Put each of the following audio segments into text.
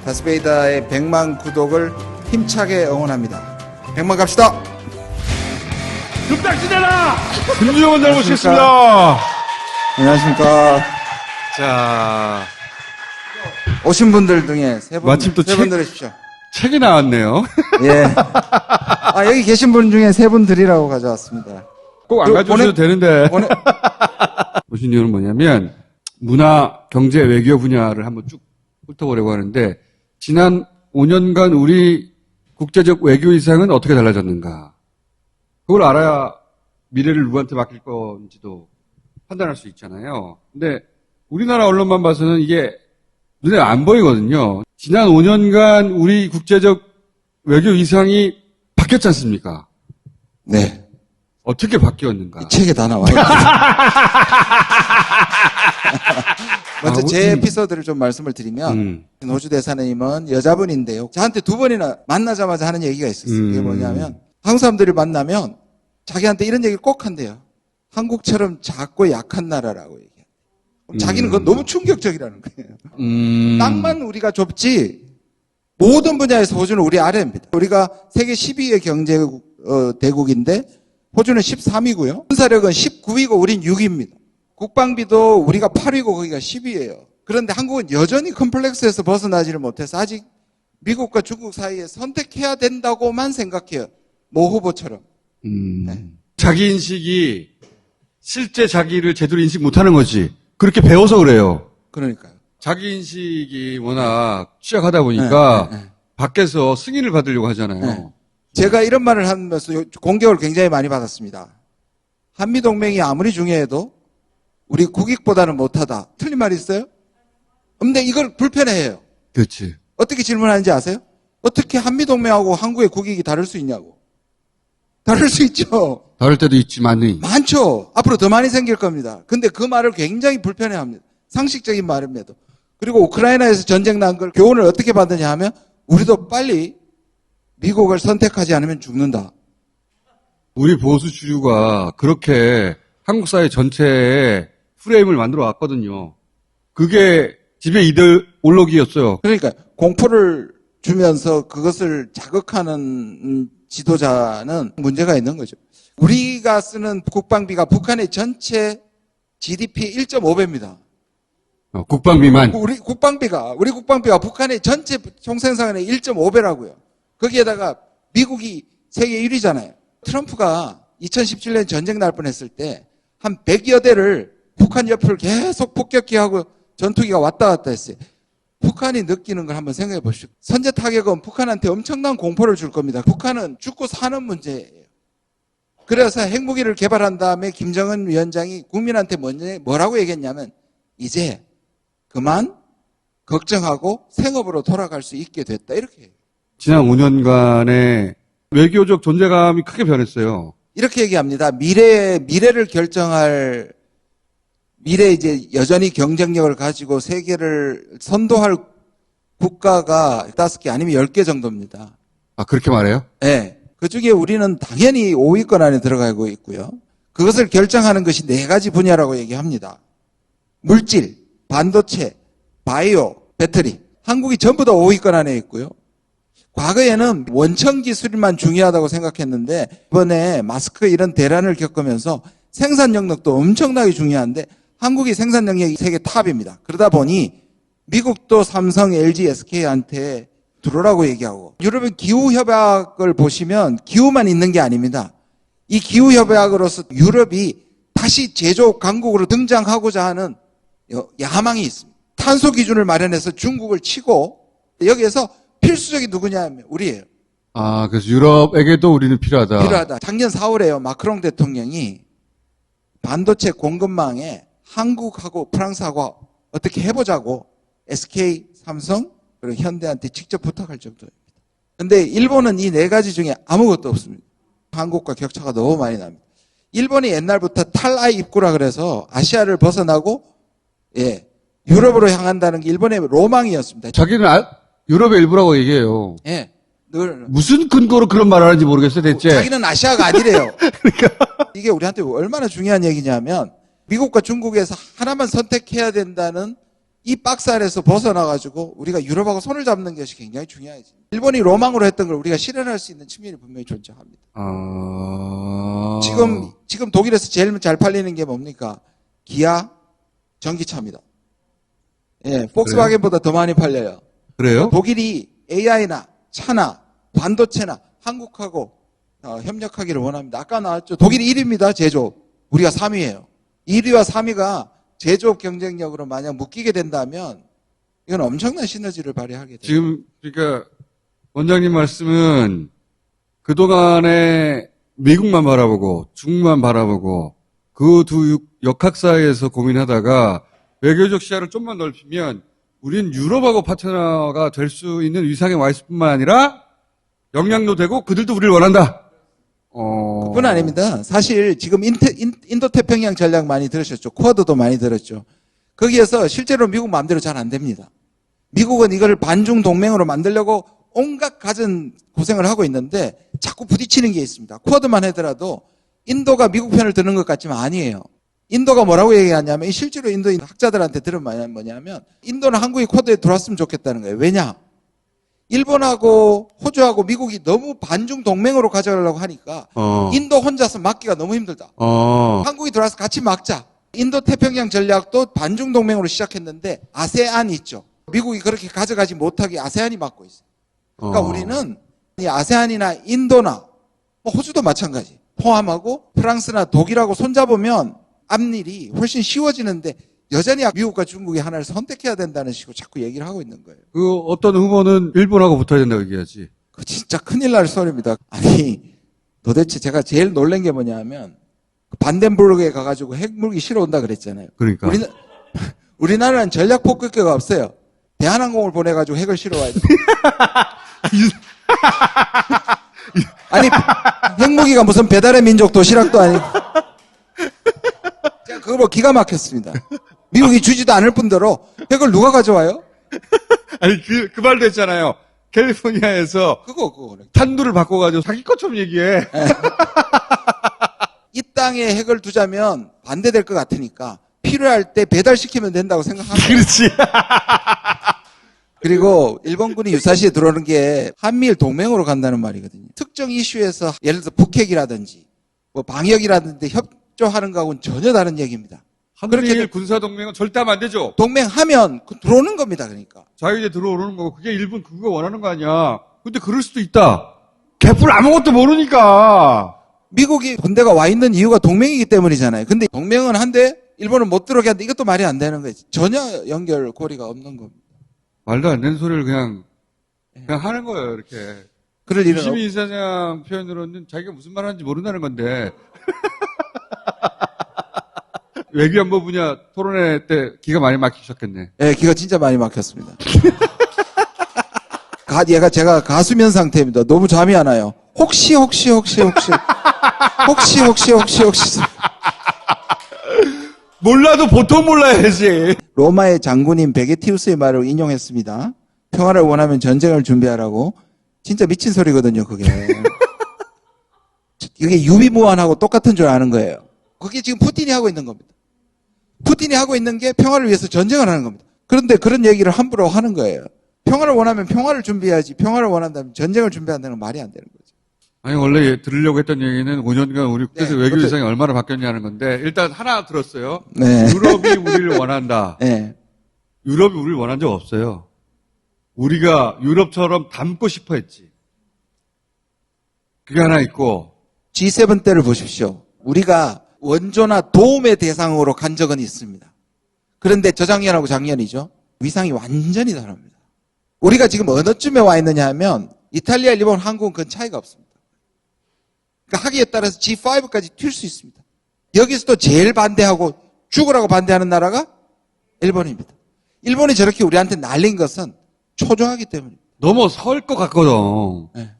다스베이다의 100만 구독을 힘차게 응원합니다. 100만 갑시다. 뚝딱지대라! 김주영은 잘 모시겠습니다. 안녕하십니까. 자, 오신 분들 중에 세 분, 마침 또 세 분 들으십시오. 책이 나왔네요. 예. 여기 계신 분 중에 세 분 드리라고 가져왔습니다. 꼭 안 가져오셔도 되는데. 보신 이유는 뭐냐면, 문화, 경제, 외교 분야를 한번 쭉 훑어보려고 하는데, 지난 5년간 우리 국제적 외교 이상은 어떻게 달라졌는가. 그걸 알아야 미래를 누구한테 맡길 건지도 판단할 수 있잖아요. 근데 우리나라 언론만 봐서는 이게 눈에 안 보이거든요. 지난 5년간 우리 국제적 외교 이상이 바뀌었지 않습니까? 네. 어떻게 바뀌었는가? 이 책에 다 나와요. 먼저 제 에피소드를 좀 말씀을 드리면, 노주 대사님은 여자분인데요. 저한테 두 번이나 만나자마자 하는 얘기가 있었어요. 그게 뭐냐면, 한국 사람들이 만나면 자기한테 이런 얘기를 꼭 한대요. 한국처럼 작고 약한 나라라고 얘기해요. 자기는 그건 너무 충격적이라는 거예요. 땅만 우리가 좁지 모든 분야에서 호주는 우리 아래입니다. 우리가 세계 12위의 경제 대국인데 호주는 13위고요. 군사력은 19위고 우린 6위입니다. 국방비도 우리가 8위고 거기가 10위예요. 그런데 한국은 여전히 컴플렉스에서 벗어나지를 못해서 아직 미국과 중국 사이에 선택해야 된다고만 생각해요. 모 후보처럼. 네. 자기 인식이 실제 자기를 제대로 인식 못하는 거지. 그렇게 배워서 그래요. 그러니까요. 자기 인식이 워낙 취약하다 보니까 밖에서 승인을 받으려고 하잖아요. 네. 제가 이런 말을 하면서 공격을 굉장히 많이 받았습니다. 한미동맹이 아무리 중요해도 우리 국익보다는 못하다. 틀린 말 있어요? 근데 이걸 불편해해요. 그렇지. 어떻게 질문하는지 아세요? 어떻게 한미동맹하고 한국의 국익이 다를 수 있냐고. 다를 수 있죠. 다를 때도 있지만은 많죠. 앞으로 더 많이 생길 겁니다. 근데 그 말을 굉장히 불편해합니다. 상식적인 말임에도. 그리고 우크라이나에서 전쟁 난 걸 교훈을 어떻게 받느냐 하면 우리도 빨리 미국을 선택하지 않으면 죽는다. 우리 보수 주류가 그렇게 한국 사회 전체에 프레임을 만들어 왔거든요. 그게 지배 이데올로기였어요. 그러니까 공포를 주면서 그것을 자극하는 지도자는 문제가 있는 거죠. 우리가 쓰는 국방비가 북한의 전체 GDP 1.5배입니다. 국방비만. 우리 국방비가 북한의 전체 총생산의 1.5배라고요. 거기에다가 미국이 세계 1위잖아요. 트럼프가 2017년 전쟁 날 뻔했을 때 한 100여 대를 북한 옆을 계속 폭격기 하고 전투기가 왔다 갔다 했어요. 북한이 느끼는 걸 한번 생각해 보십시오. 선제 타격은 북한한테 엄청난 공포를 줄 겁니다. 북한은 죽고 사는 문제예요. 그래서 핵무기를 개발한 다음에 김정은 위원장이 국민한테 뭐라고 얘기했냐면 이제 그만 걱정하고 생업으로 돌아갈 수 있게 됐다. 이렇게 해요. 지난 5년간의 외교적 존재감이 크게 변했어요. 이렇게 얘기합니다. 미래를 결정할 이제 여전히 경쟁력을 가지고 세계를 선도할 국가가 5개 아니면 10개 정도입니다. 아, 그렇게 말해요? 네. 그 중에 우리는 당연히 5위권 안에 들어가고 있고요. 그것을 결정하는 것이 4가지 분야라고 얘기합니다. 물질, 반도체, 바이오, 배터리. 한국이 전부 다 5위권 안에 있고요. 과거에는 원천 기술만 중요하다고 생각했는데 이번에 마스크 이런 대란을 겪으면서 생산 영역도 엄청나게 중요한데 한국이 생산 영역이 세계 탑입니다. 그러다 보니 미국도 삼성, LG, SK한테 들어오라고 얘기하고 유럽은 기후협약을 보시면 기후만 있는 게 아닙니다. 이 기후협약으로서 유럽이 다시 제조 강국으로 등장하고자 하는 야망이 있습니다. 탄소 기준을 마련해서 중국을 치고 여기에서 필수적인 누구냐 하면 우리예요. 아, 그래서 유럽에게도 우리는 필요하다. 필요하다. 작년 4월에요. 마크롱 대통령이 반도체 공급망에 한국하고 프랑스하고 어떻게 해보자고 SK, 삼성, 그리고 현대한테 직접 부탁할 정도입니다. 근데 일본은 이 4가지 중에 아무것도 없습니다. 한국과 격차가 너무 많이 납니다. 일본이 옛날부터 탈아이 입구라 그래서 아시아를 벗어나고 유럽으로 향한다는 게 일본의 로망이었습니다. 자기는 유럽의 일부라고 얘기해요. 예. 늘 무슨 근거로 그런 말을 하는지 모르겠어요, 대체. 자기는 아시아가 아니래요. 이게 우리한테 얼마나 중요한 얘기냐면 미국과 중국에서 하나만 선택해야 된다는 이 박스 안에서 벗어나가지고 우리가 유럽하고 손을 잡는 것이 굉장히 중요하지. 일본이 로망으로 했던 걸 우리가 실현할 수 있는 측면이 분명히 존재합니다. 지금 독일에서 제일 잘 팔리는 게 뭡니까? 기아 전기차입니다. 예, 폭스바겐보다 더 많이 팔려요. 그래요? 독일이 AI나 차나 반도체나 한국하고 협력하기를 원합니다. 아까 나왔죠. 독일이 1위입니다. 제조업. 우리가 3위예요. 1위와 3위가 제조업 경쟁력으로 만약 묶이게 된다면 이건 엄청난 시너지를 발휘하게 돼요. 지금 그러니까 원장님 말씀은 그동안에 미국만 바라보고 중국만 바라보고 그 두 역학사에서 고민하다가 외교적 시야를 좀만 넓히면 우린 유럽하고 파트너가 될 수 있는 위상에 와 있을 뿐만 아니라 역량도 되고 그들도 우리를 원한다. 그뿐 아닙니다. 사실 지금 인도태평양 전략 많이 들으셨죠. 쿼드도 많이 들었죠. 거기에서 실제로 미국 마음대로 잘 안 됩니다. 미국은 이걸 반중 동맹으로 만들려고 온갖 갖은 고생을 하고 있는데 자꾸 부딪히는 게 있습니다. 쿼드만 하더라도 인도가 미국 편을 드는 것 같지만 아니에요. 인도가 뭐라고 얘기하냐면 실제로 인도인 학자들한테 들은 뭐냐면 인도는 한국이 쿼드에 들어왔으면 좋겠다는 거예요. 왜냐? 일본하고 호주하고 미국이 너무 반중 동맹으로 가져가려고 하니까 인도 혼자서 막기가 너무 힘들다. 한국이 들어와서 같이 막자. 인도 태평양 전략도 반중 동맹으로 시작했는데 아세안이 있죠. 미국이 그렇게 가져가지 못하게 아세안이 막고 있어요. 그러니까 우리는 이 아세안이나 인도나 뭐 호주도 마찬가지 포함하고 프랑스나 독일하고 손잡으면 앞일이 훨씬 쉬워지는데 여전히 미국과 중국이 하나를 선택해야 된다는 식으로 자꾸 얘기를 하고 있는 거예요. 그 어떤 후보는 일본하고 붙어야 된다고 얘기하지. 그 진짜 큰일 날 소리입니다. 아니 도대체 제가 제일 놀란 게 뭐냐면 반덴부르크에 가가지고 핵무기 실어 온다 그랬잖아요. 그러니까 우리나라는 전략 폭격기가 없어요. 대한항공을 보내가지고 핵을 실어 와야 돼. 아니 핵무기가 무슨 배달의 민족 도시락도 아니고. 제가 그거 보고 기가 막혔습니다. 미국이 주지도 않을 뿐더러 핵을 누가 가져와요? 아니 그 말도 했잖아요. 캘리포니아에서 그거 탄두를 바꿔가지고 자기 것처럼 얘기해. 이 땅에 핵을 두자면 반대될 것 같으니까 필요할 때 배달시키면 된다고 생각합니다. 그렇지. 그리고 일본군이 유사시에 들어오는 게 한미일 동맹으로 간다는 말이거든요. 특정 이슈에서 예를 들어 북핵이라든지 뭐 방역이라든지 협조하는 거하고는 전혀 다른 얘기입니다. 한미일 군사동맹은 절대 하면 안 되죠. 동맹하면 들어오는 겁니다. 그러니까. 자유제 들어오는 거고 그게 일본 그거 원하는 거 아니야. 근데 그럴 수도 있다. 개뿔 아무것도 모르니까. 미국이 군대가 와 있는 이유가 동맹이기 때문이잖아요. 근데 동맹은 한데 일본은 못 들어오게 하는데 이것도 말이 안 되는 거예요. 전혀 연결고리가 없는 겁니다. 말도 안 되는 소리를 그냥 하는 거예요. 이렇게. 그럴 일은 유시민 이사장 표현으로는 자기가 무슨 말 하는지 모른다는 건데. 외교안보 분야 토론회 때 기가 많이 막히셨겠네. 네, 기가 진짜 많이 막혔습니다. 제가 가수면 상태입니다. 너무 잠이 안 와요. 혹시. 몰라도 보통 몰라야지. 로마의 장군인 베게티우스의 말을 인용했습니다. 평화를 원하면 전쟁을 준비하라고. 진짜 미친 소리거든요, 그게. 이게 유비무환하고 똑같은 줄 아는 거예요. 그게 지금 푸틴이 하고 있는 겁니다. 푸틴이 하고 있는 게 평화를 위해서 전쟁을 하는 겁니다. 그런데 그런 얘기를 함부로 하는 거예요. 평화를 원하면 평화를 준비해야지 평화를 원한다면 전쟁을 준비한다는 건 말이 안 되는 거죠. 아니 원래 들으려고 했던 얘기는 5년간 우리 국제에서 네, 외교 위상이 얼마나 바뀌었냐는 건데 일단 하나 들었어요. 네. 유럽이 우리를 원한다. 네. 유럽이 우리를 원한 적 없어요. 우리가 유럽처럼 닮고 싶어 했지. 그게 하나 있고 G7 때를 보십시오. 우리가 원조나 도움의 대상으로 간 적은 있습니다. 그런데 저작년하고 작년이죠. 위상이 완전히 다릅니다. 우리가 지금 어느 쯤에 와 있느냐 하면 이탈리아, 일본, 한국은 그건 차이가 없습니다. 그러니까 하기에 따라서 G5까지 튈 수 있습니다. 여기서도 제일 반대하고 죽으라고 반대하는 나라가 일본입니다. 일본이 저렇게 우리한테 날린 것은 초조하기 때문입니다. 넘어설 것 같거든. 네.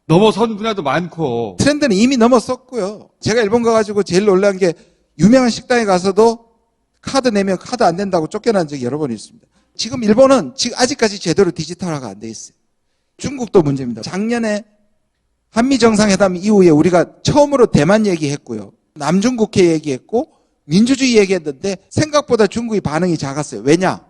넘어선 분야도 많고. 트렌드는 이미 넘었었고요. 제가 일본 가가지고 제일 놀란 게 유명한 식당에 가서도 카드 내면 카드 안 된다고 쫓겨난 적이 여러 번 있습니다. 지금 일본은 아직까지 제대로 디지털화가 안 돼 있어요. 중국도 문제입니다. 작년에 한미 정상회담 이후에 우리가 처음으로 대만 얘기했고요. 남중국해 얘기했고 민주주의 얘기했는데 생각보다 중국이 반응이 작았어요. 왜냐?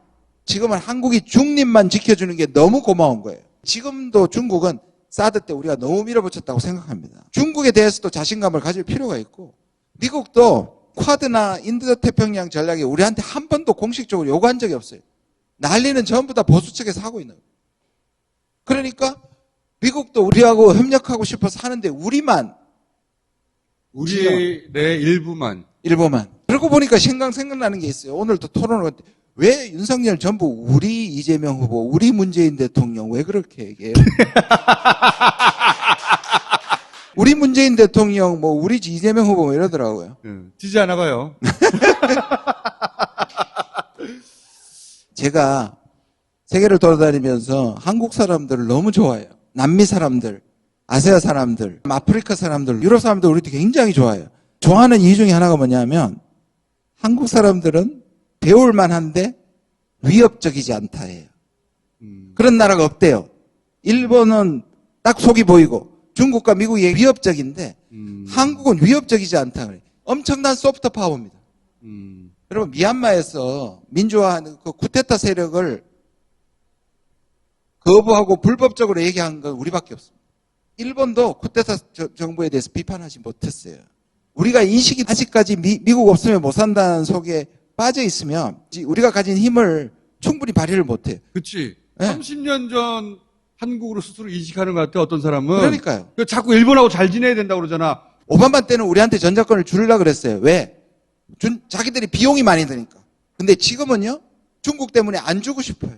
지금은 한국이 중립만 지켜주는 게 너무 고마운 거예요. 지금도 중국은 사드 때 우리가 너무 밀어붙였다고 생각합니다. 중국에 대해서도 자신감을 가질 필요가 있고, 미국도 쿼드나 인도태평양 전략에 우리한테 한 번도 공식적으로 요구한 적이 없어요. 난리는 전부 다 보수 측에서 하고 있는 거예요. 그러니까 미국도 우리하고 협력하고 싶어서 하는데 우리만 우리 내 일부만. 그러고 보니까 생각나는 게 있어요. 오늘도 토론을 했는데 왜 윤석열 전부 우리 이재명 후보, 우리 문재인 대통령 왜 그렇게 얘기해요? 우리 문재인 대통령, 뭐 우리 이재명 후보 뭐 이러더라고요. 지지 않아 봐요. 제가 세계를 돌아다니면서 한국 사람들을 너무 좋아해요. 남미 사람들, 아시아 사람들, 아프리카 사람들, 유럽 사람들 우리도 굉장히 좋아해요. 좋아하는 이유 중에 하나가 뭐냐면 한국 사람들은 배울 만한데 위협적이지 않다예요. 그런 나라가 없대요. 일본은 딱 속이 보이고 중국과 미국이 위협적인데 한국은 위협적이지 않다 그래요. 엄청난 소프트 파워입니다. 여러분 미얀마에서 민주화하는 그 쿠데타 세력을 거부하고 불법적으로 얘기한 건 우리밖에 없습니다. 일본도 쿠데타 정부에 대해서 비판하지 못했어요. 우리가 인식이 아직까지 미국 없으면 못 산다는 속에 빠져 있으면 우리가 가진 힘을 충분히 발휘를 못해요. 그치. 네. 30년 전 한국으로 스스로 인식하는 것 같아, 어떤 사람은. 그러니까요. 자꾸 일본하고 잘 지내야 된다고 그러잖아. 오바마 때는 우리한테 전자권을 주려고 그랬어요. 왜? 자기들이 비용이 많이 드니까. 근데 지금은요, 중국 때문에 안 주고 싶어요.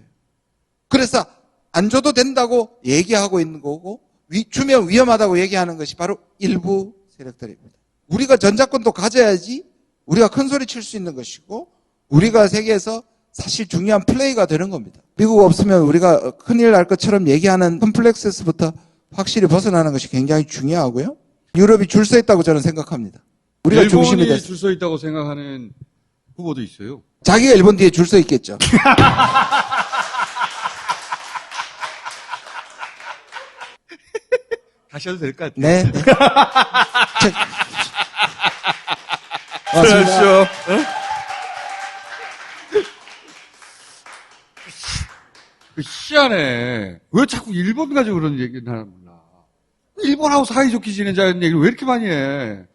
그래서 안 줘도 된다고 얘기하고 있는 거고, 주면 위험하다고 얘기하는 것이 바로 일부 세력들입니다. 우리가 전자권도 가져야지 우리가 큰 소리 칠 수 있는 것이고, 우리가 세계에서 사실 중요한 플레이가 되는 겁니다. 미국 없으면 우리가 큰일 날 것처럼 얘기하는 컴플렉스에서부터 확실히 벗어나는 것이 굉장히 중요하고요. 유럽이 줄 서 있다고 저는 생각합니다. 우리가 중심이 일본이 됐어요. 줄 서 있다고 생각하는 후보도 있어요. 자기가 일본 뒤에 줄 서 있겠죠. 다시 해도 될 것 같아요. 네. 네. 그렇죠. 희한해. 왜 자꾸 일본 가지고 그런 얘기를 하나 몰라. 일본하고 사이좋게 지내자는 얘기를 왜 이렇게 많이 해?